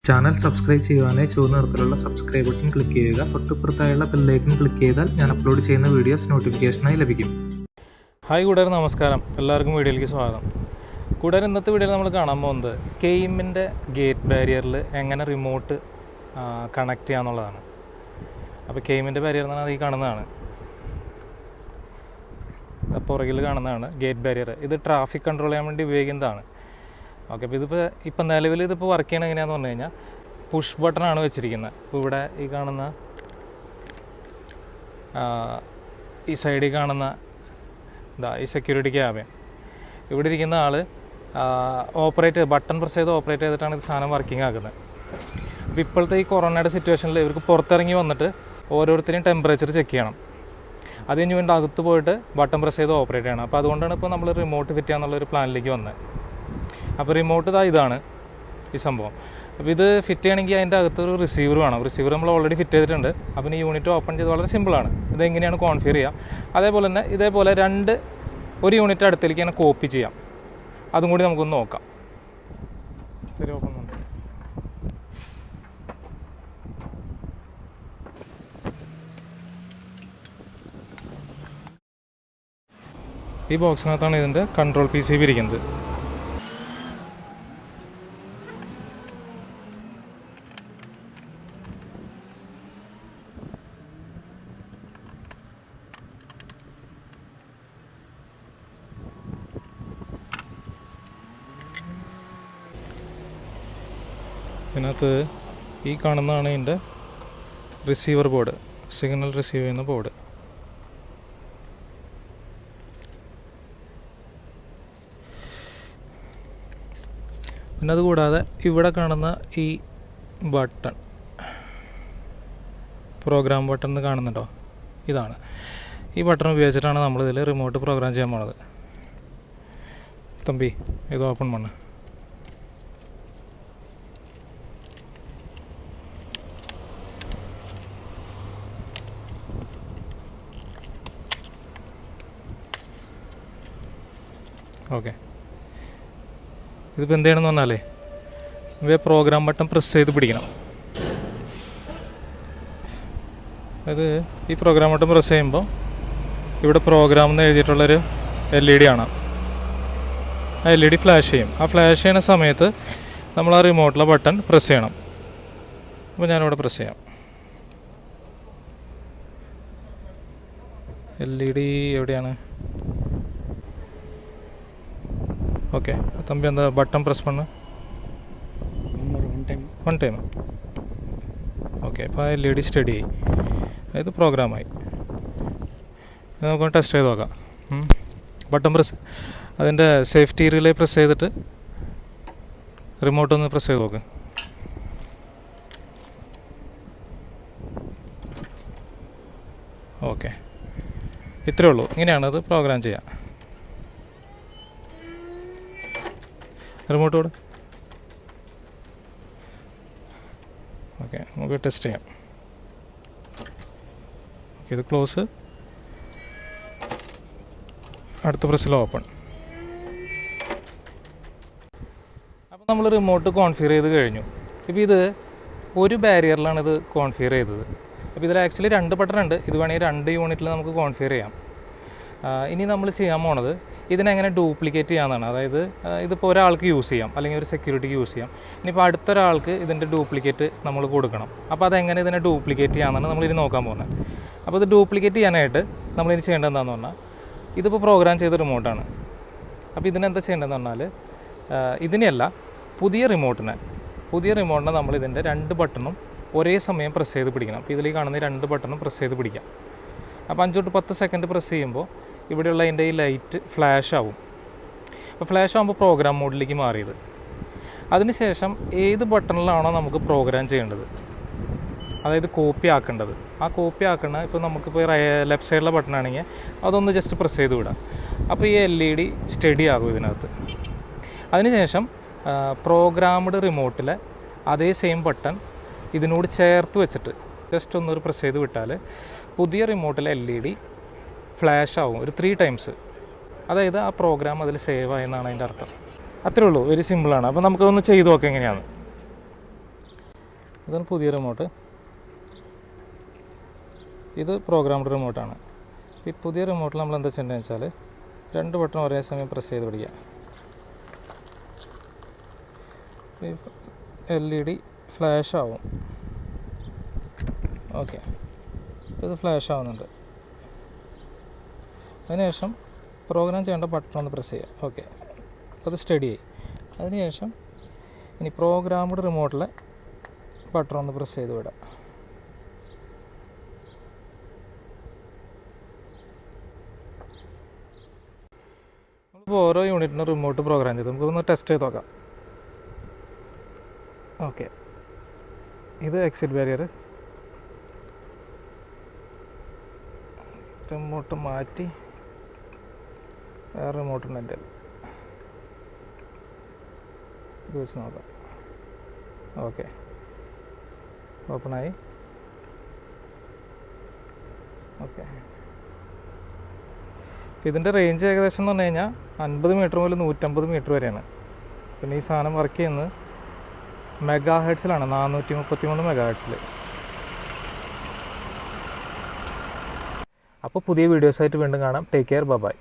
Channel subscribe ചെയ്യുവാനായി ചുവന്ന നിറത്തിലുള്ള സബ്സ്ക്രൈബ് ബട്ടൺ ക്ലിക്ക് ചെയ്യുക. തൊട്ടുപുറത്തായുള്ള ബെല്ലൈക്കൺ ക്ലിക്ക് ചെയ്താൽ ഞാൻ അപ്ലോഡ് ചെയ്യുന്ന വീഡിയോസ് നോട്ടിഫിക്കേഷനായി ലഭിക്കും. ഹായ് കൂട്ടുകാർ, നമസ്കാരം. എല്ലാവർക്കും വീഡിയോയിലേക്ക് സ്വാഗതം. കൂട്ടുകാർ, ഇന്നത്തെ വീഡിയോയിൽ നമ്മൾ കാണാൻ പോകുന്നത് കെയിമിൻ്റെ ഗേറ്റ് ബാരിയറിൽ എങ്ങനെ റിമോട്ട് കണക്ട് ചെയ്യാന്നുള്ളതാണ്. അപ്പോൾ കെയിമിൻ്റെ ബാരിയർ എന്ന് പറഞ്ഞാൽ ഈ കാണുന്നതാണ്, പുറകിൽ കാണുന്നതാണ് ഗേറ്റ് ബാരിയർ. ഇത് ട്രാഫിക് കൺട്രോൾ ചെയ്യാൻ വേണ്ടി ഉപയോഗിക്കുന്നതാണ്. ഓക്കെ, അപ്പോൾ ഇപ്പം നിലവിൽ ഇതിപ്പോൾ വർക്ക് ചെയ്യണത് എങ്ങനെയാണെന്ന് പറഞ്ഞു കഴിഞ്ഞാൽ പുഷ് ബട്ടണാണ് വെച്ചിരിക്കുന്നത്. ഇപ്പോൾ ഇവിടെ ഈ കാണുന്ന ഈ സൈഡിൽ കാണുന്ന ഈ സെക്യൂരിറ്റി ക്യാബിൻ, ഇവിടെ ഇരിക്കുന്ന ആൾ ബട്ടൺ പ്രസ് ചെയ്ത് ഓപ്പറേറ്റ് ചെയ്തിട്ടാണ് ഇത് സാധനം വർക്കിംഗ് ആക്കുന്നത്. അപ്പോൾ ഇപ്പോഴത്തെ ഈ കൊറോണയുടെ സിറ്റുവേഷനിൽ ഇവർക്ക് പുറത്തിറങ്ങി വന്നിട്ട് ഓരോരുത്തരെയും ടെമ്പറേച്ചർ ചെക്ക് ചെയ്യണം. അത് കഴിഞ്ഞ് വേണ്ട അകത്ത് പോയിട്ട് ബട്ടൺ പ്രസ് ചെയ്ത് ഓപ്പറേറ്റ് ചെയ്യണം. അപ്പോൾ അതുകൊണ്ടാണ് ഇപ്പോൾ നമ്മൾ റിമോട്ട് ഫിറ്റ് ചെയ്യാന്നുള്ളൊരു പ്ലാനിലേക്ക് വന്നത്. അപ്പോൾ റിമോട്ട് ഇതാണ് ഈ സംഭവം. അപ്പോൾ ഇത് ഫിറ്റ് ചെയ്യണമെങ്കിൽ അതിൻ്റെ അകത്തൊരു റിസീവർ വേണം. റിസീവർ നമ്മൾ ഓൾറെഡി ഫിറ്റ് ചെയ്തിട്ടുണ്ട്. അപ്പോൾ ഈ യൂണിറ്റ് ഓപ്പൺ ചെയ്ത് വളരെ സിമ്പിളാണ്. ഇതെങ്ങനെയാണ് കോൺഫിഗർ ചെയ്യുക, അതേപോലെ തന്നെ ഇതേപോലെ ഒരു യൂണിറ്റ് അടുത്തേക്ക് തന്നെ കോപ്പി ചെയ്യാം. അതും കൂടി നമുക്കൊന്ന് നോക്കാം. ശരി, ഓപ്പൺ ഉണ്ട്. ഈ ബോക്സിനകത്താണ് ഇതിൻ്റെ കൺട്രോൾ PCB ഇരിക്കുന്നത്. ഇതിനകത്ത് ഈ കാണുന്നതാണ് ഇതിൻ്റെ റിസീവർ ബോർഡ്, സിഗ്നൽ റിസീവ് ചെയ്യുന്ന ബോർഡ്. പിന്നെ അതുകൂടാതെ ഇവിടെ കാണുന്ന ഈ ബട്ടൺ, പ്രോഗ്രാം ബട്ടൺ എന്ന് കാണുന്നുണ്ടോ, ഇതാണ്. ഈ ബട്ടൺ ഉപയോഗിച്ചിട്ടാണ് നമ്മളിതിൽ റിമോട്ട് പ്രോഗ്രാം ചെയ്യാൻ പോണത്. തമ്പി, ഇത് ഓപ്പൺ പണ്ണ്. ഓക്കെ, ഇതിപ്പോൾ എന്ത് ചെയ്യണമെന്ന് പറഞ്ഞാലേ ഇവ പ്രോഗ്രാം ബട്ടൺ പ്രസ് ചെയ്ത് പിടിക്കണം. അതായത് ഈ പ്രോഗ്രാം ബട്ടൺ പ്രസ് ചെയ്യുമ്പോൾ ഇവിടെ പ്രോഗ്രാം എന്ന് എഴുതിയിട്ടുള്ളൊരു LED കാണാം. ആ LED ഫ്ലാഷ് ചെയ്യും. ആ ഫ്ലാഷ് ചെയ്യുന്ന സമയത്ത് നമ്മൾ ആ റിമോട്ടിലെ ബട്ടൺ പ്രസ് ചെയ്യണം. അപ്പോൾ ഞാനിവിടെ പ്രസ് ചെയ്യാം. LED എവിടെയാണ്? ഓക്കെ, തമ്പി എന്താ ബട്ടൺ പ്രസ് പണ്ണ്. One time. ഓക്കെ, അപ്പോൾ ആ LED സ്റ്റഡി ആയി, അതായത് പ്രോഗ്രാമായി. നമുക്ക് ടെസ്റ്റ് ചെയ്ത് നോക്കാം. ബട്ടൺ പ്രസ്, അതിൻ്റെ സേഫ്റ്റി റിലേ പ്രസ് ചെയ്തിട്ട് റിമോട്ടൊന്ന് പ്രസ് ചെയ്ത് നോക്ക്. ഓക്കെ, ഇത്രയേ ഉള്ളൂ. ഇങ്ങനെയാണ് അത് പ്രോഗ്രാം ചെയ്യുക. റിമോട്ടോട് ഓക്കെ, നമുക്ക് ടെസ്റ്റ് ചെയ്യാം. ഓക്കെ, ഇത് ക്ലോസ്, അടുത്ത പ്രസ്സിൽ ഓപ്പൺ. അപ്പോൾ നമ്മൾ റിമോട്ട് കോൺഫിഗർ ചെയ്ത് കഴിഞ്ഞു. ഇപ്പോൾ ഇത് ഒരു ബാരിയറിലാണ് ഇത് കോൺഫിഗർ ചെയ്തത്. അപ്പോൾ ഇതിൽ ആക്ച്വലി 2 ബട്ടൺ ഉണ്ട്. ഇത് വേണമെങ്കിൽ 2 യൂണിറ്റിൽ നമുക്ക് കോൺഫിഗർ ചെയ്യാം. ഇനി നമ്മൾ ചെയ്യാൻ പോണത് ഇതിനെങ്ങനെ ഡ്യൂപ്ലിക്കേറ്റ് ചെയ്യാമെന്നാണ്. അതായത് ഇതിപ്പോൾ ഒരാൾക്ക് യൂസ് ചെയ്യാം, അല്ലെങ്കിൽ ഒരു സെക്യൂരിറ്റിക്ക് യൂസ് ചെയ്യാം. ഇനിയിപ്പോൾ അടുത്തൊരാൾക്ക് ഇതിൻ്റെ ഡ്യൂപ്ലിക്കേറ്റ് നമ്മൾ കൊടുക്കണം. അപ്പോൾ അതെങ്ങനെ ഇതിനെ ഡ്യൂപ്ലിക്കേറ്റ് ചെയ്യാമെന്നാണ് നമ്മളിനി നോക്കാൻ പോകുന്നത്. അപ്പോൾ ഇത് ഡ്യൂപ്ലിക്കേറ്റ് ചെയ്യാനായിട്ട് നമ്മളിനി ചെയ്യേണ്ടത് എന്താണെന്ന് പറഞ്ഞാൽ, ഇതിപ്പോൾ പ്രോഗ്രാം ചെയ്ത റിമോട്ടാണ്. അപ്പോൾ ഇതിനെന്താ ചെയ്യേണ്ടതെന്ന് പറഞ്ഞാൽ, ഇതിനെയല്ല, പുതിയ റിമോട്ടിനെ നമ്മൾ ഇതിൻ്റെ 2 ബട്ടണും ഒരേ സമയം പ്രസ് ചെയ്ത് പിടിക്കണം. അപ്പോൾ ഇതിൽ കാണുന്ന 2 ബട്ടണും പ്രസ് ചെയ്ത് പിടിക്കാം. അപ്പോൾ 5 to 10 സെക്കൻഡ് പ്രസ് ചെയ്യുമ്പോൾ ഇവിടെയുള്ള അതിൻ്റെ ഈ ലൈറ്റ് ഫ്ലാഷ് ആവും. അപ്പോൾ ഫ്ലാഷ് ആകുമ്പോൾ പ്രോഗ്രാം മോഡിലേക്ക് മാറിയത്. അതിനുശേഷം ഏത് ബട്ടണിലാണോ നമുക്ക് പ്രോഗ്രാം ചെയ്യേണ്ടത്, അതായത് കോപ്പി ആക്കേണ്ടത്, ആ കോപ്പി ആക്കുന്ന ഇപ്പോൾ നമുക്കിപ്പോൾ ലെഫ്റ്റ് സൈഡിലെ ബട്ടണാണെങ്കിൽ അതൊന്ന് ജസ്റ്റ് പ്രസ് ചെയ്ത് വിടാം. അപ്പോൾ ഈ LED സ്റ്റഡി ആകും ഇതിനകത്ത്. അതിനുശേഷം പ്രോഗ്രാംഡ് റിമോട്ടിലെ അതേ സെയിം ബട്ടൺ ഇതിനോട് ചേർത്ത് വെച്ചിട്ട് ജസ്റ്റ് ഒന്നൊരു പ്രസ് ചെയ്ത് വിട്ടാൽ പുതിയ റിമോട്ടിലെ LED ഫ്ലാഷ് ആവും ഒരു 3 ടൈംസ്. അതായത് ആ പ്രോഗ്രാം അതിൽ സേവ് ആയെന്നാണ് അതിൻ്റെ അർത്ഥം. അത്രേ ഉള്ളൂ, വെരി സിമ്പിളാണ്. അപ്പോൾ നമുക്കതൊന്ന് ചെയ്ത് നോക്കാം എങ്ങനെയാണ്. ഇതാണ് പുതിയ റിമോട്ട്. ഇത് പ്രോഗ്രാംഡ് റിമോട്ടാണ്. ഈ പുതിയ റിമോട്ടിൽ നമ്മൾ എന്താ ചെയ്യേണ്ടതെന്ന് വെച്ചാൽ 2 ബട്ടൺ ഒരേ സമയം പ്രസ് ചെയ്ത് പിടിക്കുക. ഈ LED ഫ്ലാഷ് ആവും. ഓക്കെ, ഇത് ഫ്ലാഷ് ആവുന്നുണ്ട്. അതിനുശേഷം പ്രോഗ്രാം ചെയ്യേണ്ട ബട്ടൺ ഒന്ന് പ്രസ് ചെയ്യുക. ഓക്കെ, അത് സ്റ്റഡി ആയി. അതിനുശേഷം ഇനി പ്രോഗ്രാംഡ് റിമോട്ടിലെ ബട്ടൺ ഒന്ന് പ്രസ് ചെയ്ത് വിടാം. നമ്മളിപ്പോൾ ഓരോ യൂണിറ്റിനും റിമോട്ട് പ്രോഗ്രാം ചെയ്ത് നമുക്കൊന്ന് ടെസ്റ്റ് ചെയ്ത് നോക്കാം. ഓക്കെ, ഇത് എക്സിറ്റ് ബാരിയർ. റിമോട്ട് മാറ്റി വേറെ റിമോട്ടുണ്ട് എൻ്റെ. ഇത് വെച്ച് നോക്കാം. ഓക്കെ, ഓപ്പണായി. ഓക്കെ, ഇതിൻ്റെ റേഞ്ച് ഏകദേശം എന്ന് പറഞ്ഞു കഴിഞ്ഞാൽ 50 മീറ്റർ മുതൽ 150 മീറ്റർ വരെയാണ്. പിന്നെ ഈ സാധനം വർക്ക് ചെയ്യുന്നത് മെഗാ ഹെർട്സിലാണ്, 433 മെഗാ ഹെർട്സിൽ. അപ്പോൾ പുതിയ വീഡിയോസായിട്ട് വീണ്ടും കാണാം. Take care, by.